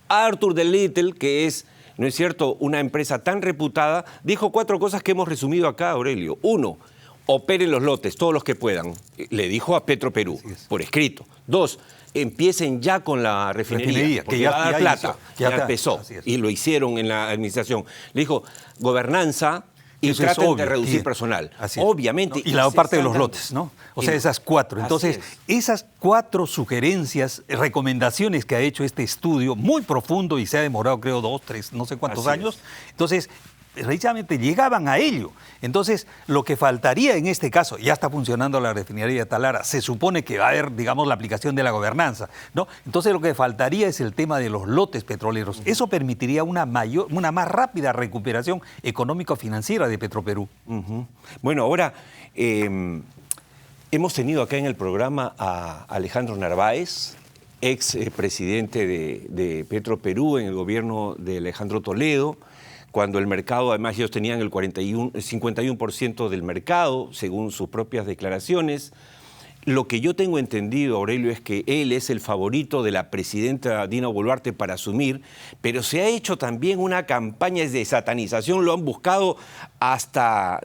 Arthur de Little, que es, ¿no es cierto?, una empresa tan reputada, dijo 4 cosas que hemos resumido acá, Aurelio. 1, operen los lotes, todos los que puedan. Le dijo a Petroperú, por escrito. 2, empiecen ya con la refinería, porque que ya, va a dar ya plata. hizo, ya empezó, y lo hicieron en la administración. Le dijo, gobernanza y eso es traten obvio, de reducir sí. personal. Así es. Obviamente. Y la se parte de están los dando. lotes, ¿no? O Y sea, no. esas 4. Así Entonces, es. esas 4 sugerencias, recomendaciones que ha hecho este estudio, muy profundo y se ha demorado, creo, 2, 3, no sé cuántos Así años. Entonces, precisamente llegaban a ello. Entonces, lo que faltaría en este caso, ya está funcionando la refinería de Talara, se supone que va a haber, digamos, la aplicación de la gobernanza, ¿no? Entonces, lo que faltaría es el tema de los lotes petroleros. Eso permitiría una más rápida recuperación económico-financiera de Petroperú. Bueno, ahora hemos tenido acá en el programa a Alejandro Narváez, ex presidente de Petroperú en el gobierno de Alejandro Toledo, cuando el mercado, además ellos tenían el 51% del mercado, según sus propias declaraciones. Lo que yo tengo entendido, Aurelio, es que él es el favorito de la presidenta Dina Boluarte para asumir, pero se ha hecho también una campaña de satanización, lo han buscado hasta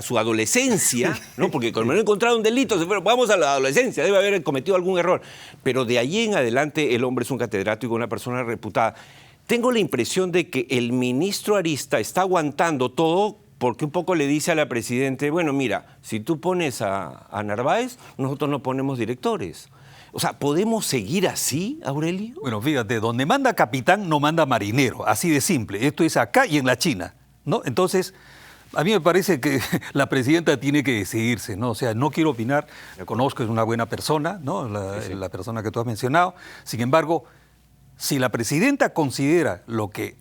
su adolescencia, ¿no? Porque como no encontraron delitos, se fueron, vamos a la adolescencia, debe haber cometido algún error. Pero de allí en adelante el hombre es un catedrático, una persona reputada. Tengo la impresión de que el ministro Arista está aguantando todo porque un poco le dice a la presidenta, bueno, mira, si tú pones a Narváez, nosotros no ponemos directores. O sea, ¿podemos seguir así, Aurelio? Bueno, fíjate, donde manda capitán no manda marinero, así de simple. Esto es acá y en la China, ¿no? Entonces, a mí me parece que la presidenta tiene que decidirse, ¿no? O sea, no quiero opinar, la conozco, es una buena persona, ¿no? La persona que tú has mencionado. Sin embargo, si la presidenta considera lo que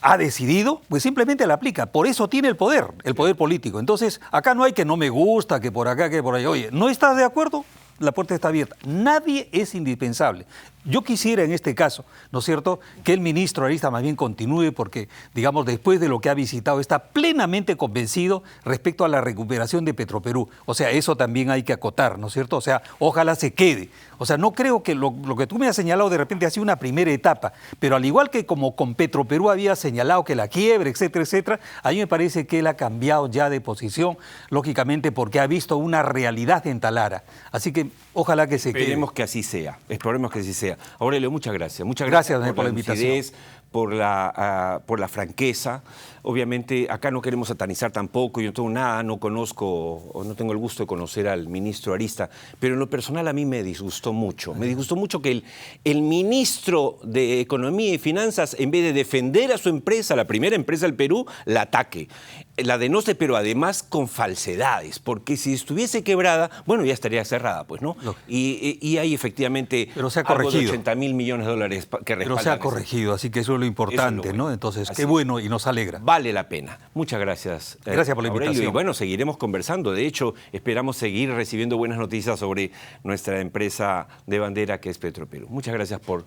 ha decidido, pues simplemente la aplica. Por eso tiene el poder político. Entonces, acá no hay que no me gusta, que por acá, que por allá. Oye, ¿no estás de acuerdo? La puerta está abierta. Nadie es indispensable. Yo quisiera en este caso, ¿no es cierto?, que el ministro Arista más bien continúe porque, digamos, después de lo que ha visitado, está plenamente convencido respecto a la recuperación de Petroperú. O sea, eso también hay que acotar, ¿no es cierto? O sea, ojalá se quede. O sea, no creo que lo que tú me has señalado de repente ha sido una primera etapa, pero al igual que como con Petroperú había señalado que la quiebra, etcétera, etcétera, a mí me parece que él ha cambiado ya de posición, lógicamente porque ha visto una realidad en Talara. Así que ojalá que se quede. Esperemos que así sea, esperemos que así sea. Aurelio, muchas gracias. Muchas Gracias por la invitación. lucidez, por la franqueza. Obviamente, acá no queremos satanizar tampoco, yo no tengo nada, no conozco o no tengo el gusto de conocer al ministro Arista, pero en lo personal a mí me disgustó mucho. Me disgustó mucho que el ministro de Economía y Finanzas, en vez de defender a su empresa, la primera empresa del Perú, la ataque. La denoce, pero además con falsedades, porque si estuviese quebrada, bueno, ya estaría cerrada, pues, ¿no? Y hay efectivamente pero se ha algo de corregido. 80.000 millones de dólares que respaldan. Pero se ha ese. corregido, así que eso es lo importante, bueno. ¿no? Entonces, Así qué es. bueno y nos alegra. Vale la pena. Muchas gracias. Gracias por la Aurelio. invitación. Y bueno, seguiremos conversando. De hecho, esperamos seguir recibiendo buenas noticias sobre nuestra empresa de bandera que es Petroperú. Muchas gracias por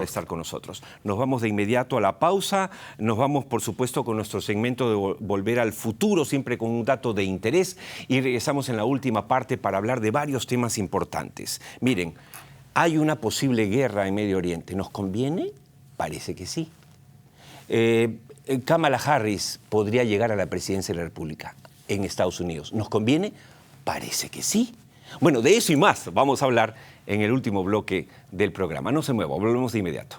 estar con nosotros. Nos vamos de inmediato a la pausa. Nos vamos, por supuesto, con nuestro segmento de Volver al Futuro, siempre con un dato de interés. Y regresamos en la última parte para hablar de varios temas importantes. Miren, hay una posible guerra en Medio Oriente. ¿Nos conviene? Parece que sí. Kamala Harris podría llegar a la presidencia de la República en Estados Unidos. ¿Nos conviene? Parece que sí. Bueno, de eso y más vamos a hablar en el último bloque del programa. No se mueva, volvemos de inmediato.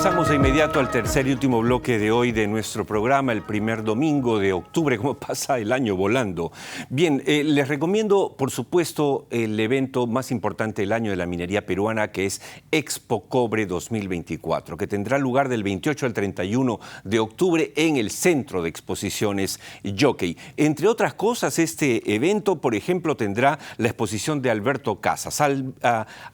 Ingresamos de inmediato al tercer y último bloque de hoy de nuestro programa, el primer domingo de octubre. ¿Cómo pasa el año volando? Bien, les recomiendo, por supuesto, el evento más importante del año de la minería peruana, que es Expo Cobre 2024, que tendrá lugar del 28 al 31 de octubre en el Centro de Exposiciones Jockey. Entre otras cosas, este evento, por ejemplo, tendrá la exposición de Alberto Casas,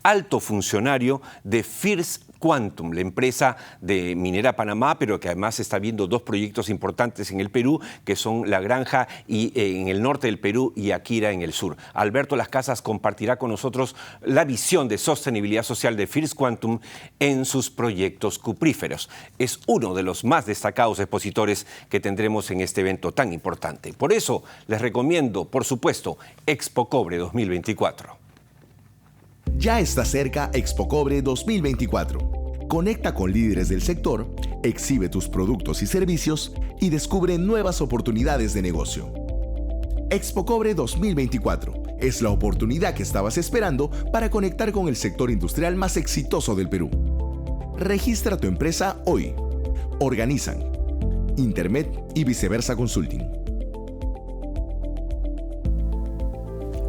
alto funcionario de First Quantum, la empresa de Minera Panamá, pero que además está viendo dos proyectos importantes en el Perú, que son La Granja en el norte del Perú y Akira en el sur. Alberto Las Casas compartirá con nosotros la visión de sostenibilidad social de First Quantum en sus proyectos cupríferos. Es uno de los más destacados expositores que tendremos en este evento tan importante. Por eso les recomiendo, por supuesto, Expo Cobre 2024. Ya está cerca Expo Cobre 2024. Conecta con líderes del sector, exhibe tus productos y servicios y descubre nuevas oportunidades de negocio. Expo Cobre 2024 es la oportunidad que estabas esperando para conectar con el sector industrial más exitoso del Perú. Registra tu empresa hoy. Organizan Intermed y Viceversa Consulting.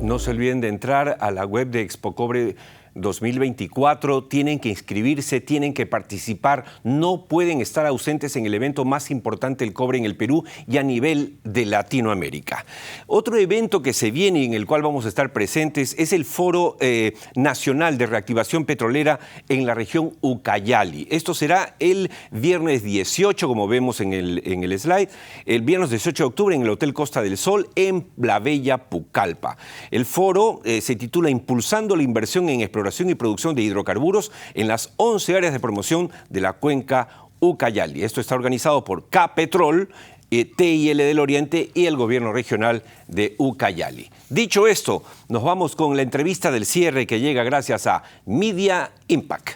No se olviden de entrar a la web de Expo Cobre 2024, tienen que inscribirse, tienen que participar, no pueden estar ausentes en el evento más importante del cobre en el Perú y a nivel de Latinoamérica. Otro evento que se viene y en el cual vamos a estar presentes es el Foro Nacional de Reactivación Petrolera en la región Ucayali. Esto será el viernes 18, como vemos en el slide, el viernes 18 de octubre en el Hotel Costa del Sol en la Bella Pucallpa. El foro se titula Impulsando la inversión en exploración y producción de hidrocarburos en las 11 áreas de promoción de la cuenca Ucayali. Esto está organizado por Capetrol, TIL del Oriente y el gobierno regional de Ucayali. Dicho esto, nos vamos con la entrevista del cierre que llega gracias a Media Impact.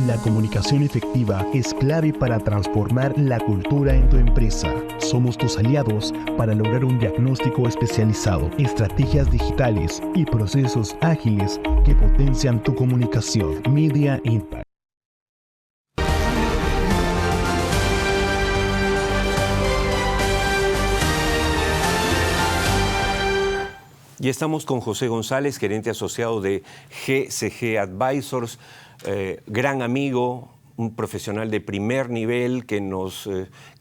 La comunicación efectiva es clave para transformar la cultura en tu empresa. Somos tus aliados para lograr un diagnóstico especializado, estrategias digitales y procesos ágiles que potencian tu comunicación. Media Impact. Y estamos con José González, gerente asociado de GCG Advisors, gran amigo, un profesional de primer nivel que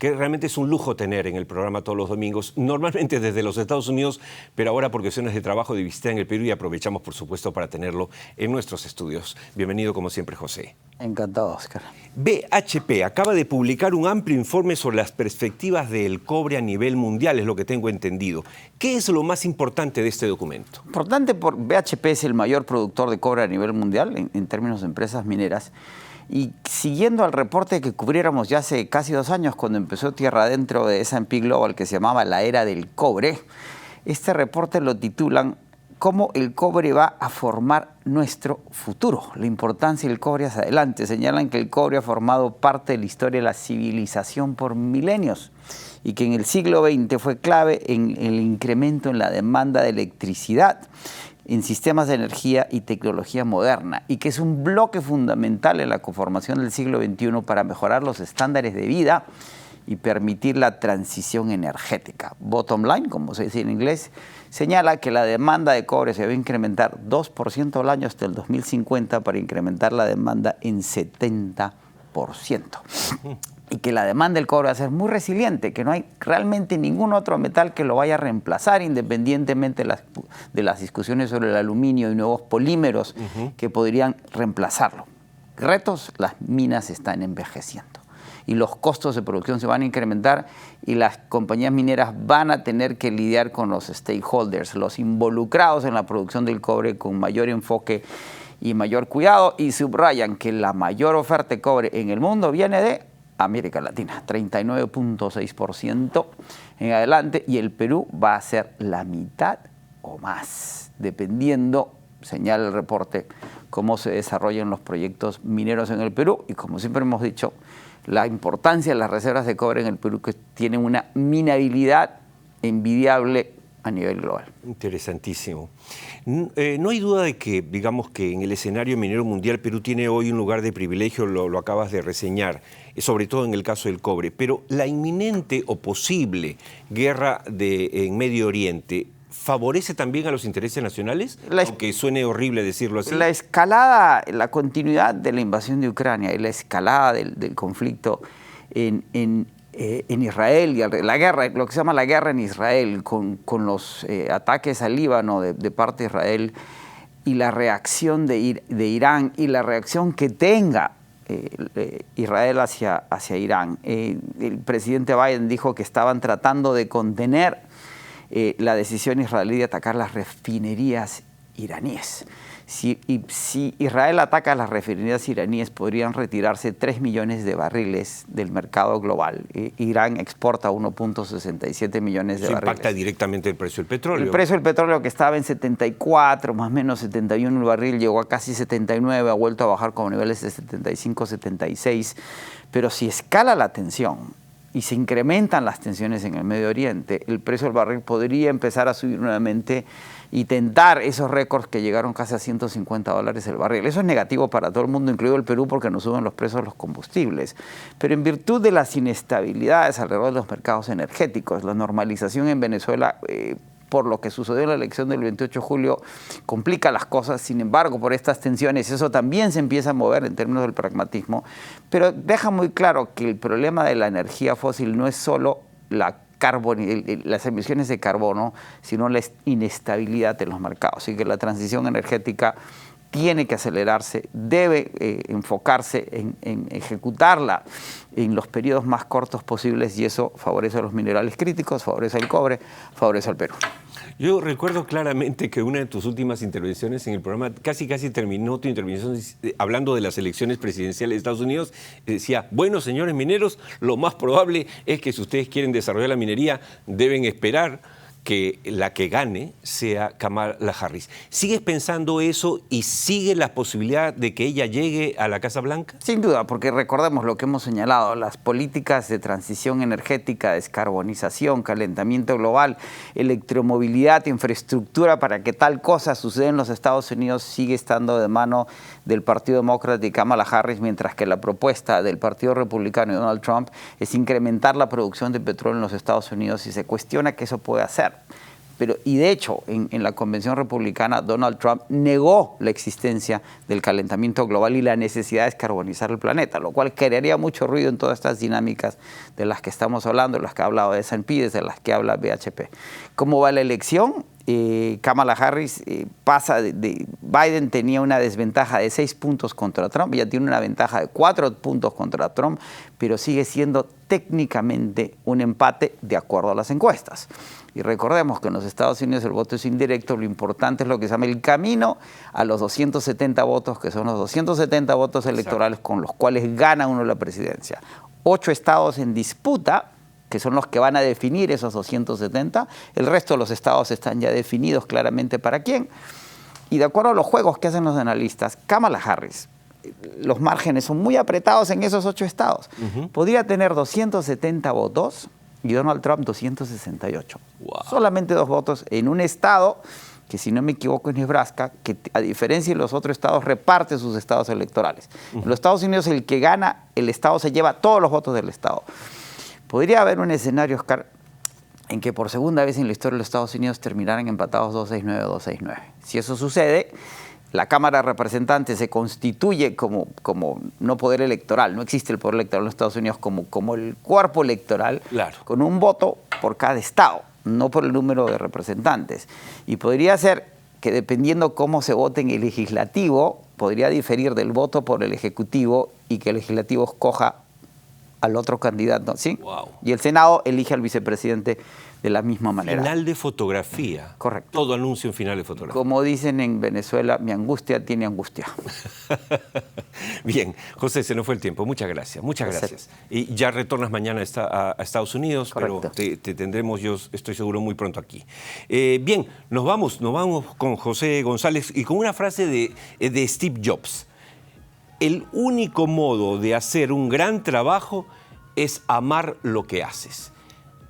realmente es un lujo tener en el programa todos los domingos, normalmente desde los Estados Unidos, pero ahora por cuestiones de trabajo de visita en el Perú y aprovechamos, por supuesto, para tenerlo en nuestros estudios. Bienvenido, como siempre, José. Encantado, Oscar. BHP acaba de publicar un amplio informe sobre las perspectivas del cobre a nivel mundial, es lo que tengo entendido. ¿Qué es lo más importante de este documento? Importante porque BHP es el mayor productor de cobre a nivel mundial en términos de empresas mineras. Y siguiendo al reporte que cubriéramos ya hace casi 2 años, cuando empezó Tierra Adentro de S&P Global, que se llamaba La Era del Cobre, este reporte lo titulan cómo el cobre va a formar nuestro futuro, la importancia del cobre hacia adelante. Señalan que el cobre ha formado parte de la historia de la civilización por milenios y que en el siglo XX fue clave en el incremento en la demanda de electricidad, en sistemas de energía y tecnología moderna, y que es un bloque fundamental en la conformación del siglo XXI para mejorar los estándares de vida y permitir la transición energética. Bottom line, como se dice en inglés, señala que la demanda de cobre se va a incrementar 2% al año hasta el 2050 para incrementar la demanda en 70%. Y que la demanda del cobre va a ser muy resiliente, que no hay realmente ningún otro metal que lo vaya a reemplazar, independientemente de las discusiones sobre el aluminio y nuevos polímeros que podrían reemplazarlo. Retos, las minas están envejeciendo y los costos de producción se van a incrementar y las compañías mineras van a tener que lidiar con los stakeholders, los involucrados en la producción del cobre con mayor enfoque y mayor cuidado, y subrayan que la mayor oferta de cobre en el mundo viene de América Latina, 39.6% en adelante, y el Perú va a ser la mitad o más, dependiendo, señala el reporte, cómo se desarrollan los proyectos mineros en el Perú. Y como siempre hemos dicho, la importancia de las reservas de cobre en el Perú, que tienen una minabilidad envidiable a nivel global. Interesantísimo. No hay duda de que, digamos que en el escenario minero mundial Perú tiene hoy un lugar de privilegio, lo acabas de reseñar, sobre todo en el caso del cobre, pero la inminente o posible guerra en Medio Oriente ¿favorece también a los intereses nacionales? Aunque suene horrible decirlo así. La escalada, la continuidad de la invasión de Ucrania y la escalada del conflicto en Israel, y la guerra, lo que se llama la guerra en Israel, con los ataques al Líbano de parte de Israel, y la reacción de Irán, y la reacción que tenga Israel hacia Irán. El presidente Biden dijo que estaban tratando de contener la decisión israelí de atacar las refinerías iraníes. Si Israel ataca las refinerías iraníes, podrían retirarse 3 millones de barriles del mercado global. Irán exporta 1.67 millones de barriles. Impacta directamente el precio del petróleo. El precio del petróleo, que estaba en 74, más o menos 71 el barril, llegó a casi 79, ha vuelto a bajar como niveles de 75, 76. Pero si escala la tensión y se incrementan las tensiones en el Medio Oriente, el precio del barril podría empezar a subir nuevamente y tentar esos récords que llegaron casi a $150 el barril. Eso es negativo para todo el mundo, incluido el Perú, porque nos suben los precios de los combustibles. Pero en virtud de las inestabilidades alrededor de los mercados energéticos, la normalización en Venezuela, por lo que sucedió en la elección del 28 de julio, complica las cosas. Sin embargo, por estas tensiones, eso también se empieza a mover en términos del pragmatismo. Pero deja muy claro que el problema de la energía fósil no es solo las emisiones de carbono, sino la inestabilidad de los mercados. Así que la transición energética tiene que acelerarse, debe enfocarse en ejecutarla en los periodos más cortos posibles, y eso favorece a los minerales críticos, favorece al cobre, favorece al Perú. Yo recuerdo claramente que una de tus últimas intervenciones en el programa, casi terminó tu intervención hablando de las elecciones presidenciales de Estados Unidos. Decía, bueno, señores mineros, lo más probable es que si ustedes quieren desarrollar la minería, deben esperar que la que gane sea Kamala Harris. ¿Sigues pensando eso y sigue la posibilidad de que ella llegue a la Casa Blanca? Sin duda, porque recordemos lo que hemos señalado, las políticas de transición energética, descarbonización, calentamiento global, electromovilidad, infraestructura para que tal cosa suceda en los Estados Unidos sigue estando de mano del Partido Demócrata y Kamala Harris, mientras que la propuesta del Partido Republicano y Donald Trump es incrementar la producción de petróleo en los Estados Unidos, y se cuestiona que eso puede hacer. Y de hecho, en la convención republicana, Donald Trump negó la existencia del calentamiento global y la necesidad de descarbonizar el planeta, lo cual crearía mucho ruido en todas estas dinámicas de las que estamos hablando, de las que ha hablado S&P, de las que habla BHP. ¿Cómo va la elección? Kamala Harris Biden tenía una desventaja de 6 puntos contra Trump, ella tiene una ventaja de 4 puntos contra Trump, pero sigue siendo técnicamente un empate de acuerdo a las encuestas. Y recordemos que en los Estados Unidos el voto es indirecto, lo importante es lo que se llama el camino a los 270 votos, que son los 270 votos electorales con los cuales gana uno la presidencia. 8 estados en disputa, que son los que van a definir esos 270, el resto de los estados están ya definidos claramente para quién. Y de acuerdo a los juegos que hacen los analistas, Kamala Harris, los márgenes son muy apretados en esos 8 estados. Podría tener 270 votos y Donald Trump 268. Wow. Solamente 2 votos en un estado que, si no me equivoco, es Nebraska, que a diferencia de los otros estados reparte sus estados electorales. En los Estados Unidos el que gana el estado se lleva todos los votos del estado. Podría haber un escenario, Oscar, en que por segunda vez en la historia de los Estados Unidos terminaran empatados 269, 269. Si eso sucede, la Cámara de Representantes se constituye como no poder electoral, no existe el poder electoral en los Estados Unidos como el cuerpo electoral, claro, con un voto por cada estado, no por el número de representantes. Y podría ser que, dependiendo cómo se vote en el legislativo, podría diferir del voto por el ejecutivo y que el legislativo escoja al otro candidato, ¿sí? Wow. Y el Senado elige al vicepresidente de la misma manera. Final de fotografía. Correcto. Todo anuncio en final de fotografía. Como dicen en Venezuela, mi angustia tiene angustia. Bien, José, se nos fue el tiempo. Muchas gracias, muchas gracias. Y ya retornas mañana a Estados Unidos, correcto, pero te tendremos, yo estoy seguro, muy pronto aquí. Bien, nos vamos con José González y con una frase de Steve Jobs. El único modo de hacer un gran trabajo es amar lo que haces.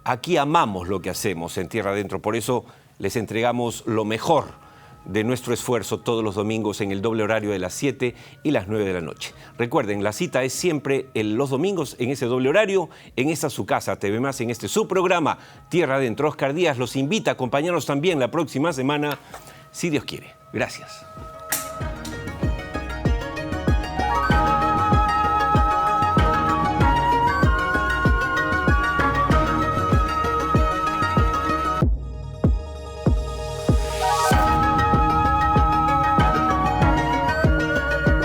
Aquí amamos lo que hacemos en Tierra Adentro, por eso les entregamos lo mejor de nuestro esfuerzo todos los domingos en el doble horario de las 7 y las 9 de la noche. Recuerden, la cita es siempre los domingos en ese doble horario, en esta su casa, TV+, en este su programa, Tierra Adentro. Oscar Díaz los invita a acompañarnos también la próxima semana, si Dios quiere. Gracias.